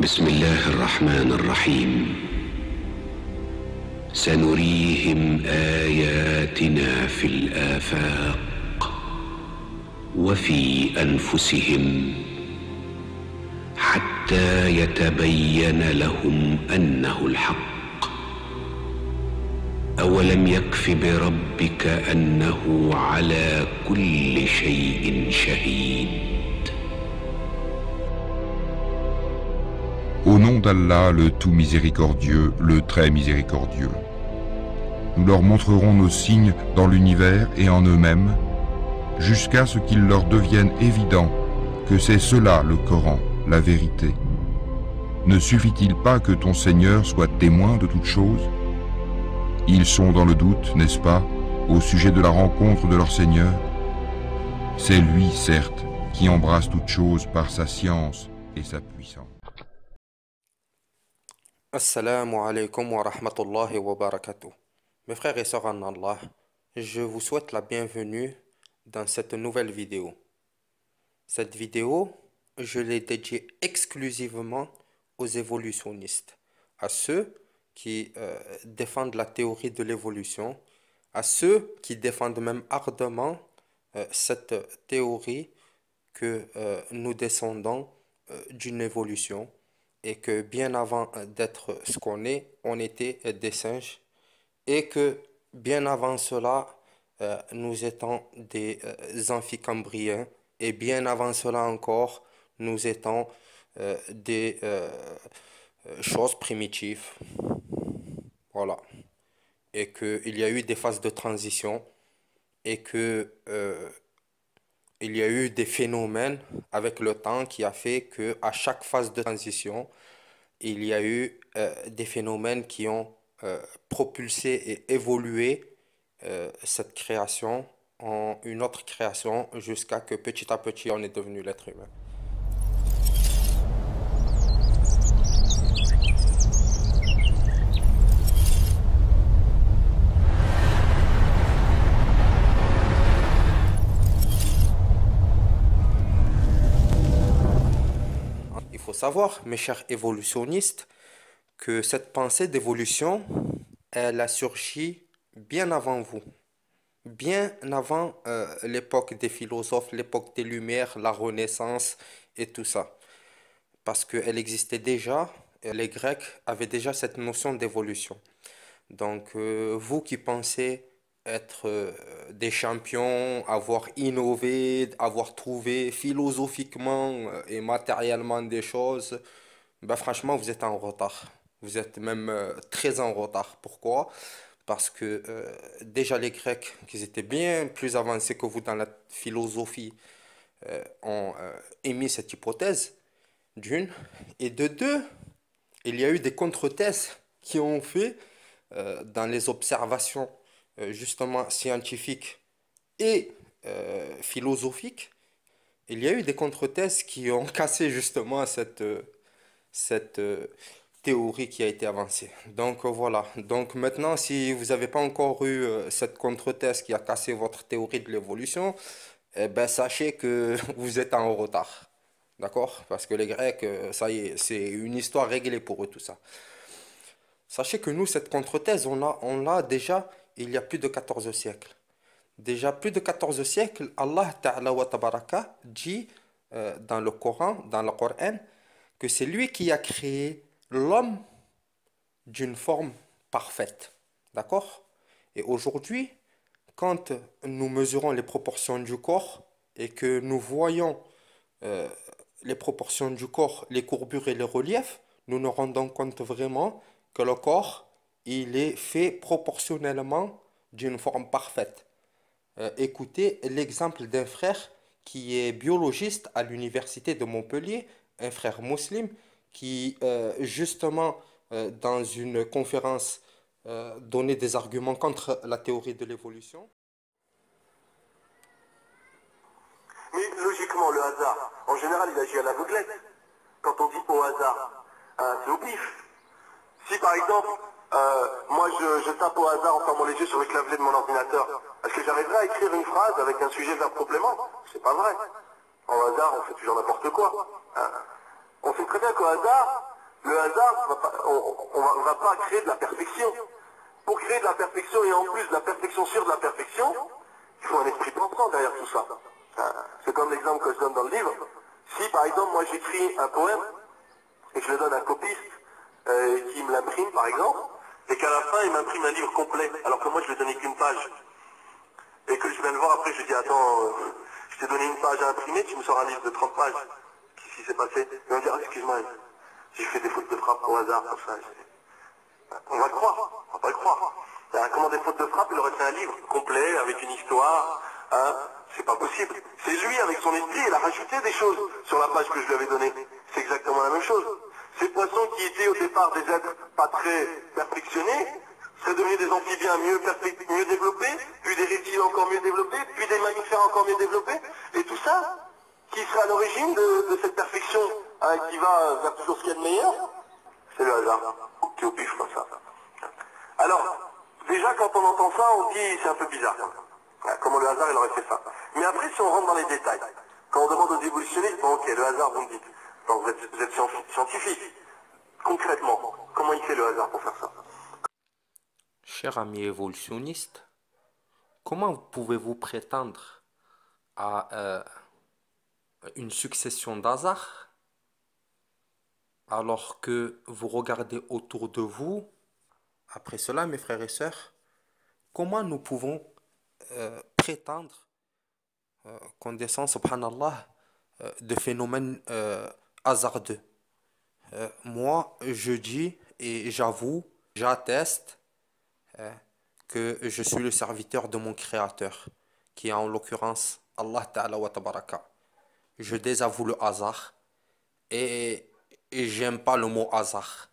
بسم الله الرحمن الرحيم سنريهم آياتنا في الآفاق وفي أنفسهم حتى يتبين لهم أنه الحق أولم يكف بربك أنه على كل شيء شهيد. Au nom d'Allah, le tout miséricordieux, le très miséricordieux. Nous leur montrerons nos signes dans l'univers et en eux-mêmes, jusqu'à ce qu'il leur devienne évident que c'est cela le Coran, la vérité. Ne suffit-il pas que ton Seigneur soit témoin de toutes choses? Ils sont dans le doute, n'est-ce pas, au sujet de la rencontre de leur Seigneur? C'est lui, certes, qui embrasse toutes choses par sa science et sa puissance. Assalamu alaikum wa rahmatullahi wa barakatuh. Mes frères et sœurs en Allah, je vous souhaite la bienvenue dans cette nouvelle vidéo. Cette vidéo, je l'ai dédiée exclusivement aux évolutionnistes, à ceux qui défendent la théorie de l'évolution, à ceux qui défendent même ardemment cette théorie que nous descendons d'une évolution, et que bien avant d'être ce qu'on est, on était des singes, et que bien avant cela, nous étions des amphicambriens, et bien avant cela encore, nous étions des choses primitives. Voilà. Et qu'il y a eu des phases de transition, et que il y a eu des phénomènes avec le temps qui a fait qu'à chaque phase de transition, il y a eu des phénomènes qui ont propulsé et évolué cette création en une autre création jusqu'à que petit à petit on est devenu l'être humain. Il faut savoir, mes chers évolutionnistes, que cette pensée d'évolution, elle a surgi bien avant vous, bien avant l'époque des philosophes, l'époque des Lumières, la Renaissance et tout ça. Parce qu'elle existait déjà, et les Grecs avaient déjà cette notion d'évolution. Donc, vous qui pensez être des champions, avoir innové, avoir trouvé philosophiquement et matériellement des choses, ben franchement, vous êtes en retard. Vous êtes même très en retard. Pourquoi? Parce que déjà les Grecs, qui étaient bien plus avancés que vous dans la philosophie, ont émis cette hypothèse, d'une. Et de deux, il y a eu des contre-thèses qui ont fait, dans les observations justement scientifiques et philosophiques, il y a eu des contre-thèses qui ont cassé justement cette théorie qui a été avancée. Donc voilà. Donc maintenant, si vous n'avez pas encore eu cette contre-thèse qui a cassé votre théorie de l'évolution, eh ben, sachez que vous êtes en retard. D'accord? Parce que les Grecs, ça y est, c'est une histoire réglée pour eux tout ça. Sachez que nous, cette contre-thèse, on l'a déjà il y a plus de 14 siècles. Déjà plus de 14 siècles, Allah Ta'ala wa Tabaraka dit dans le Coran, que c'est lui qui a créé l'homme d'une forme parfaite. D'accord? Et aujourd'hui, quand nous mesurons les proportions du corps et que nous voyons les proportions du corps, les courbures et les reliefs, nous nous rendons compte vraiment que le corps, il est fait proportionnellement d'une forme parfaite. Écoutez l'exemple d'un frère qui est biologiste à l'université de Montpellier, un frère musulman qui, justement, dans une conférence, donnait des arguments contre la théorie de l'évolution. Mais logiquement, le hasard, en général, il agit à l'aveuglette. Quand on dit au hasard, c'est au pif. Si par exemple, moi je tape au hasard en fermant les yeux sur le clavier de mon ordinateur, est-ce que j'arriverai à écrire une phrase avec un sujet verbe complément? C'est pas vrai. Au hasard, on fait toujours n'importe quoi. On sait très bien qu'au hasard, Le hasard, on va pas créer de la perfection. Pour créer de la perfection et en plus de la perfection sur de la perfection, il faut un esprit pensant derrière tout ça. C'est comme l'exemple que je donne dans le livre. Si par exemple moi j'écris un poème et que je le donne à un copiste qui me l'imprime par exemple, et qu'à la fin il m'imprime un livre complet, alors que moi je lui ai donné qu'une page, et que je viens le voir après, je dis attends, je t'ai donné une page à imprimer, tu me sors un livre de 30 pages, qu'est-ce qui s'est passé? Il va me dire ah, excuse-moi, j'ai fait des fautes de frappe au hasard comme ça. On va le croire, on va pas le croire. Comment des fautes de frappe, il aurait fait un livre complet avec une histoire, hein? C'est pas possible. C'est lui, avec son esprit, il a rajouté des choses sur la page que je lui avais donnée. C'est exactement la même chose. Ces poissons qui étaient au départ des êtres pas très perfectionnés, seraient devenus des amphibiens mieux développés, puis des reptiles encore mieux développés, puis des mammifères encore mieux développés. Et tout ça, qui sera à l'origine de cette perfection qui va vers toujours ce qu'il y a de meilleur, c'est le hasard. Qui est au pif comme ça. Alors, déjà quand on entend ça, on dit c'est un peu bizarre. Comment le hasard il aurait fait ça. Mais après, si on rentre dans les détails, quand on demande aux évolutionnistes, bon ok, le hasard, vous me dites, donc vous êtes scientifique, concrètement, comment il fait le hasard pour faire ça? Cher ami évolutionniste, comment pouvez-vous prétendre à une succession d'hasards alors que vous regardez autour de vous? Après cela, mes frères et sœurs, comment nous pouvons prétendre qu'on descend, subhanallah, de phénomènes hasardeux? Moi, je dis et j'avoue, j'atteste que je suis le serviteur de mon Créateur, qui est en l'occurrence Allah Ta'ala wa Tabaraka. Je désavoue le hasard et j'aime pas le mot hasard.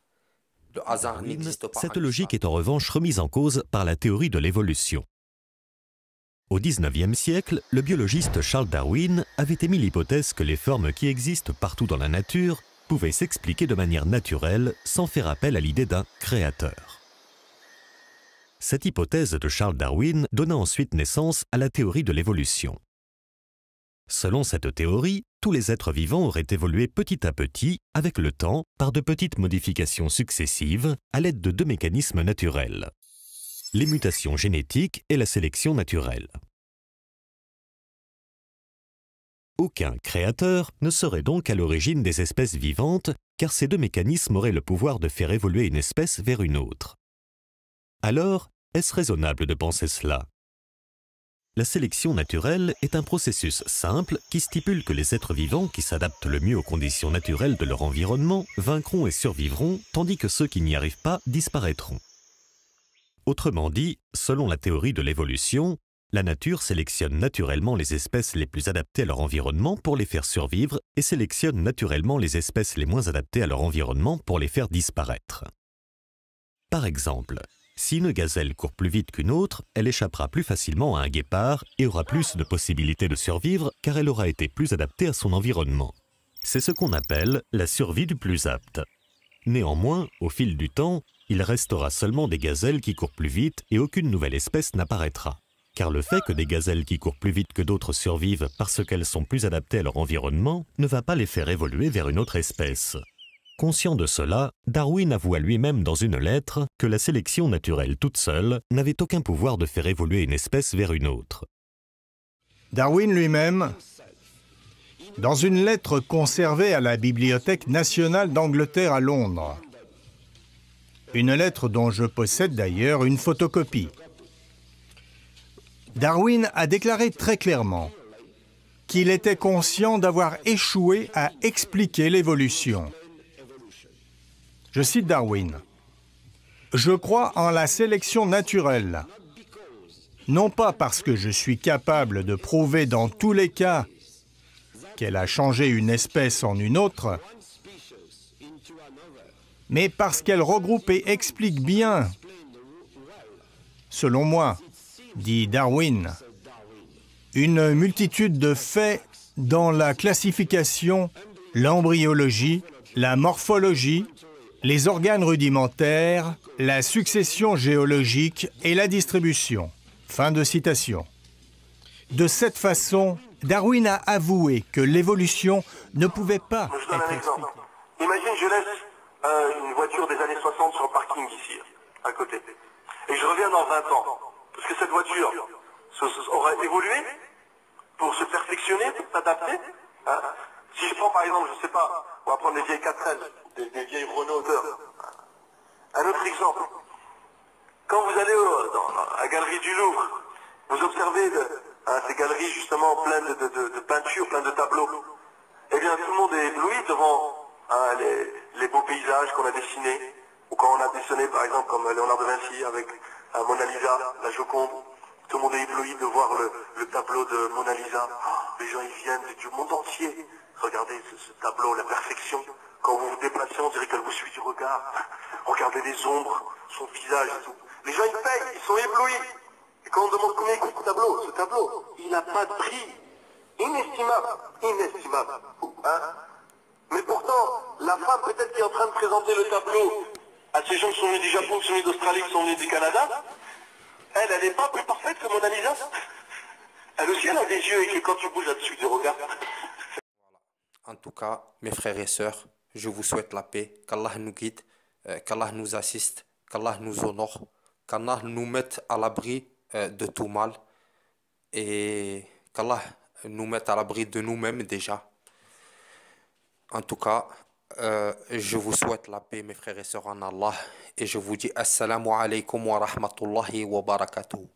Le hasard n'existe pas. Cette logique est en revanche remise en cause par la théorie de l'évolution. Au XIXe siècle, le biologiste Charles Darwin avait émis l'hypothèse que les formes qui existent partout dans la nature pouvaient s'expliquer de manière naturelle sans faire appel à l'idée d'un créateur. Cette hypothèse de Charles Darwin donna ensuite naissance à la théorie de l'évolution. Selon cette théorie, tous les êtres vivants auraient évolué petit à petit, avec le temps, par de petites modifications successives, à l'aide de deux mécanismes naturels: les mutations génétiques et la sélection naturelle. Aucun créateur ne serait donc à l'origine des espèces vivantes, car ces deux mécanismes auraient le pouvoir de faire évoluer une espèce vers une autre. Alors, est-ce raisonnable de penser cela? La sélection naturelle est un processus simple qui stipule que les êtres vivants qui s'adaptent le mieux aux conditions naturelles de leur environnement vaincront et survivront, tandis que ceux qui n'y arrivent pas disparaîtront. Autrement dit, selon la théorie de l'évolution, la nature sélectionne naturellement les espèces les plus adaptées à leur environnement pour les faire survivre et sélectionne naturellement les espèces les moins adaptées à leur environnement pour les faire disparaître. Par exemple, si une gazelle court plus vite qu'une autre, elle échappera plus facilement à un guépard et aura plus de possibilités de survivre car elle aura été plus adaptée à son environnement. C'est ce qu'on appelle la survie du plus apte. Néanmoins, au fil du temps, il restera seulement des gazelles qui courent plus vite et aucune nouvelle espèce n'apparaîtra. Car le fait que des gazelles qui courent plus vite que d'autres survivent parce qu'elles sont plus adaptées à leur environnement ne va pas les faire évoluer vers une autre espèce. Conscient de cela, Darwin avoua lui-même dans une lettre que la sélection naturelle toute seule n'avait aucun pouvoir de faire évoluer une espèce vers une autre. Darwin lui-même, dans une lettre conservée à la Bibliothèque nationale d'Angleterre à Londres, une lettre dont je possède d'ailleurs une photocopie, Darwin a déclaré très clairement qu'il était conscient d'avoir échoué à expliquer l'évolution. Je cite Darwin. « Je crois en la sélection naturelle, non pas parce que je suis capable de prouver dans tous les cas qu'elle a changé une espèce en une autre, mais parce qu'elle regroupe et explique bien, selon moi, dit Darwin, une multitude de faits dans la classification, l'embryologie, la morphologie, les organes rudimentaires, la succession géologique et la distribution. » Fin de citation. De cette façon, Darwin a avoué que l'évolution ne pouvait pas être expliquée. Imagine, je laisse une voiture des années 60 sur le parking ici, à côté. Et je reviens dans 20 ans. Parce que cette voiture aura évolué pour se perfectionner, pour s'adapter. Hein. Si je prends par exemple, je ne sais pas, on va prendre les vieilles 4L, des vieilles Renault Auteur. Un autre exemple. Quand vous allez à la galerie du Louvre, vous observez ces galeries justement pleines de peintures, pleines de tableaux. Eh bien, tout le monde est ébloui devant les beaux paysages qu'on a dessinés, ou quand on a dessiné par exemple comme Léonard de Vinci avec Mona Lisa, la Joconde. Tout le monde est ébloui de voir le tableau de Mona Lisa. Oh, les gens ils viennent du monde entier. Regardez ce tableau, la perfection. Quand vous vous déplacez, on dirait qu'elle vous suit du regard. Regardez les ombres, son visage et tout. Les gens ils payent, ils sont éblouis. Et quand on demande combien il coûte ce tableau, il n'a pas de prix. Inestimable, inestimable. Hein? Mais pourtant, la femme peut-être qui est en train de présenter le tableau à ces gens qui sont venus du Japon, qui sont venus d'Australie, qui sont venus du Canada, elle n'est pas plus parfaite que Mona Lisa. Elle aussi, elle a des yeux et que quand tu bouges là-dessus, du regard. En tout cas, mes frères et sœurs, je vous souhaite la paix, qu'Allah nous guide, qu'Allah nous assiste, qu'Allah nous honore, qu'Allah nous mette à l'abri de tout mal et qu'Allah nous mette à l'abri de nous-mêmes déjà. En tout cas, je vous souhaite la paix, mes frères et sœurs en Allah, et je vous dis assalamu alaikum wa rahmatullahi wa barakatuh.